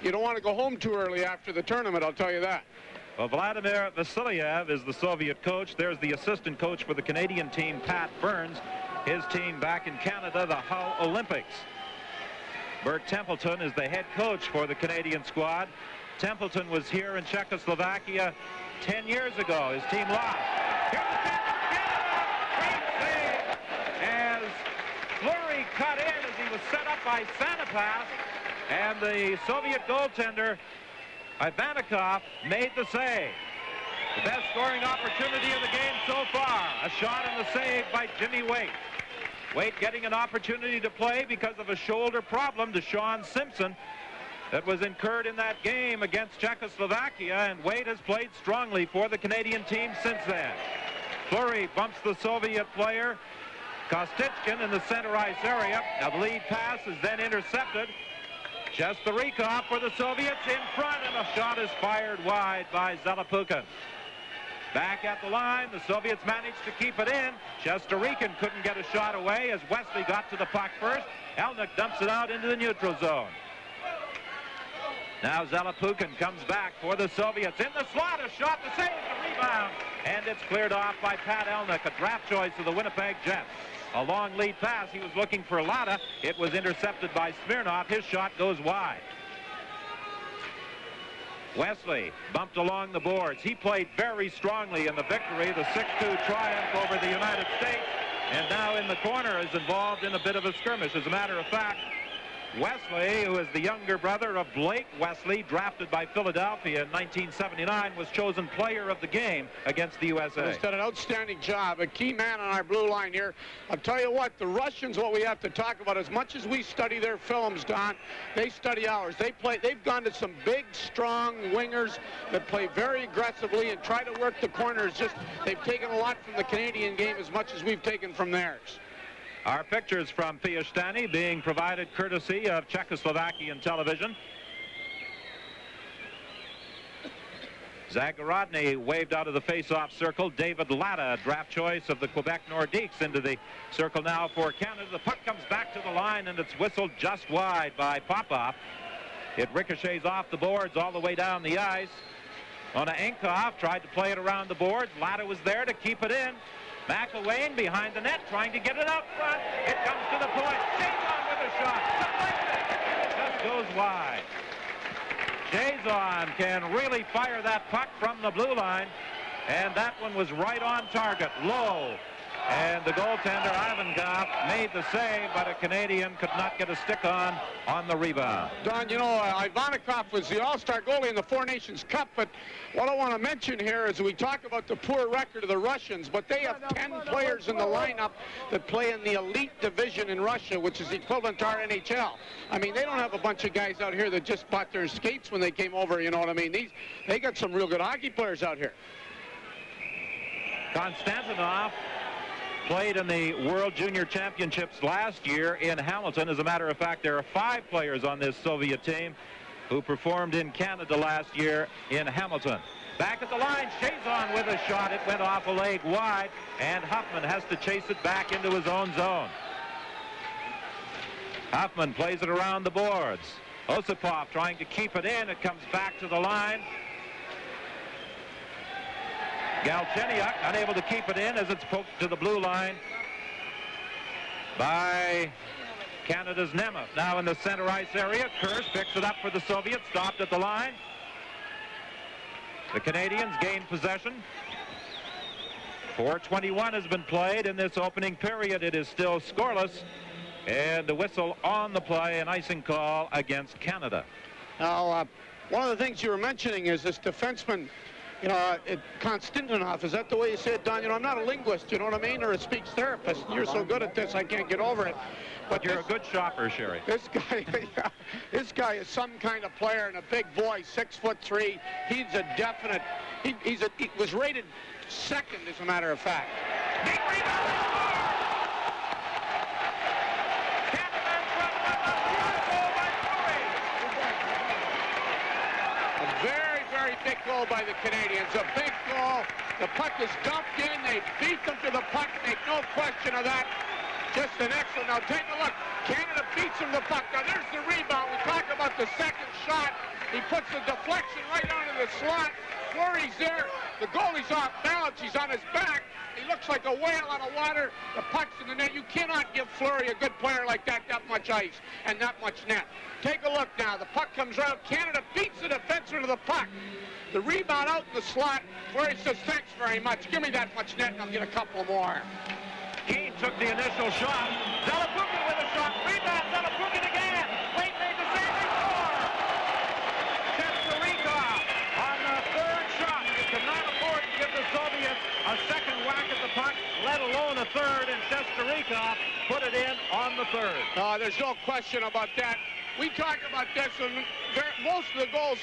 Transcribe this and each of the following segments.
you don't want to go home too early after the tournament, I'll tell you that. Well, Vladimir Vasiliev is the Soviet coach. There's the assistant coach for the Canadian team, Pat Burns. His team back in Canada, the Hull Olympics. Bert Templeton is the head coach for the Canadian squad. Templeton was here in Czechoslovakia 10 years ago. His team lost. Here's the chance for Canada. Great save as Fleury cut in as he was set up by Sanapas. And the Soviet goaltender, Ivanikov, made the save. The best scoring opportunity of the game so far. A shot and the save by Jimmy Waite. Waite getting an opportunity to play because of a shoulder problem to Sean Simpson that was incurred in that game against Czechoslovakia, and Waite has played strongly for the Canadian team since then. Fleury bumps the Soviet player, Kostichkin, in the center ice area. Now the lead pass is then intercepted. Shesterikov for the Soviets in front, and a shot is fired wide by Zalapukin. Back at the line, the Soviets managed to keep it in. Shesterikov couldn't get a shot away as Wesley got to the puck first. Elnick dumps it out into the neutral zone. Now Zalapukin comes back for the Soviets. In the slot, a shot, the save, the rebound. And it's cleared off by Pat Elnick, a draft choice of the Winnipeg Jets. A long lead pass. He was looking for Lada. It was intercepted by Smirnov. His shot goes wide. Wesley bumped along the boards. He played very strongly in the victory, the 6-2 triumph over the United States. And now in the corner is involved in a bit of a skirmish. As a matter of fact, Wesley, who is the younger brother of Blake Wesley, drafted by Philadelphia in 1979, was chosen player of the game against the USA. He's done an outstanding job. A key man on our blue line here. I'll tell you what, the Russians, what we have to talk about, as much as we study their films, Don, they study ours. They've gone to some big, strong wingers that play very aggressively and try to work the corners. They've taken a lot from the Canadian game as much as we've taken from theirs. Our pictures from Piestany being provided courtesy of Czechoslovakian television. Zagorodny waved out of the face-off circle. David Latta, draft choice of the Quebec Nordiques, into the circle now for Canada. The puck comes back to the line, and it's whistled just wide by Popov. It ricochets off the boards all the way down the ice. Onaenkov tried to play it around the boards. Latta was there to keep it in. McIlwain behind the net, trying to get it out front. It comes to the point. Jason with a shot. It just goes wide. Jason can really fire that puck from the blue line, and that one was right on target, low. And the goaltender, Ivankov, made the save, but a Canadian could not get a stick on the rebound. Don, you know, Ivanikov was the all-star goalie in the Four Nations Cup, but what I want to mention here is we talk about the poor record of the Russians, but they have 10 players in the lineup that play in the elite division in Russia, which is equivalent to our NHL. I mean, they don't have a bunch of guys out here that just bought their skates when they came over, you know what I mean? They got some real good hockey players out here. Konstantinov played in the World Junior Championships last year in Hamilton. As a matter of fact, there are 5 players on this Soviet team who performed in Canada last year in Hamilton. Back at the line, Chazon with a shot. It went off a leg wide, and Huffman has to chase it back into his own zone. Huffman plays it around the boards. Osipov trying to keep it in. It comes back to the line. Galchenyuk unable to keep it in as it's poked to the blue line by Canada's Nemeth. Now in the center ice area, Kurz picks it up for the Soviets, stopped at the line. The Canadians gain possession. 4:21 has been played in this opening period. It is still scoreless, and a whistle on the play, an icing call against Canada. Now, one of the things you were mentioning is this defenseman, you know, Konstantinov, is that the way you say it, Don? You know, I'm not a linguist, you know what I mean, or a speech therapist. You're so good at this, I can't get over it. But you're a good shopper, Sherry. This guy, yeah, this guy is some kind of player and a big boy, 6'3". He's a definite. He was rated second, as a matter of fact. Big rebound. Big goal by the Canadians, a big goal. The puck is dumped in. They beat them to the puck. Make no question of that. Just an excellent. Now take a look. Canada beats him the puck. Now there's the rebound. We talk about the second shot. He puts the deflection right onto the slot. Fleury's there. The goalie's off balance. He's on his back. He looks like a whale out of water. The puck's in the net. You cannot give Fleury, a good player like that much ice and that much net. Take a look now. The puck comes around. Canada beats the defenseman to the puck. The rebound out in the slot. Fleury says, thanks very much. Give me that much net and I'll get a couple more. Keane took the initial shot. Zalapukin with a shot. Rebound. Zalapukin again. Wait, made the save. They score. Shestarikov on the third shot. He could not afford to give the Soviets a second whack at the puck, let alone a third, and Shestarikov put it in on the third. There's no question about that. We talk about this, and most of the goals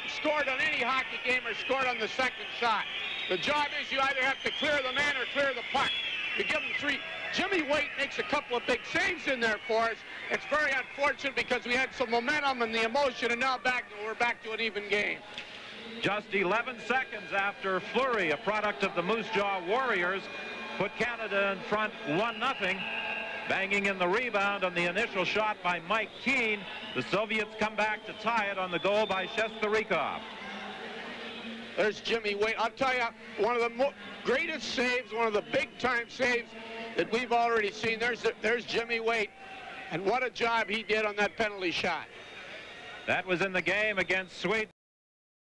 scored on any hockey game are scored on the second shot. The job is you either have to clear the man or clear the puck. You give him three. Jimmy Waite makes a couple of big saves in there for us. It's very unfortunate because we had some momentum and the emotion, and now we're back to an even game. Just 11 seconds after Fleury, a product of the Moose Jaw Warriors, put Canada in front 1-0. Banging in the rebound on the initial shot by Mike Keane. The Soviets come back to tie it on the goal by Shestarikov. There's Jimmy Waite. I'll tell you, one of the greatest saves, one of the big-time saves that we've already seen. There's Jimmy Waite, and what a job he did on that penalty shot. That was in the game against Sweden.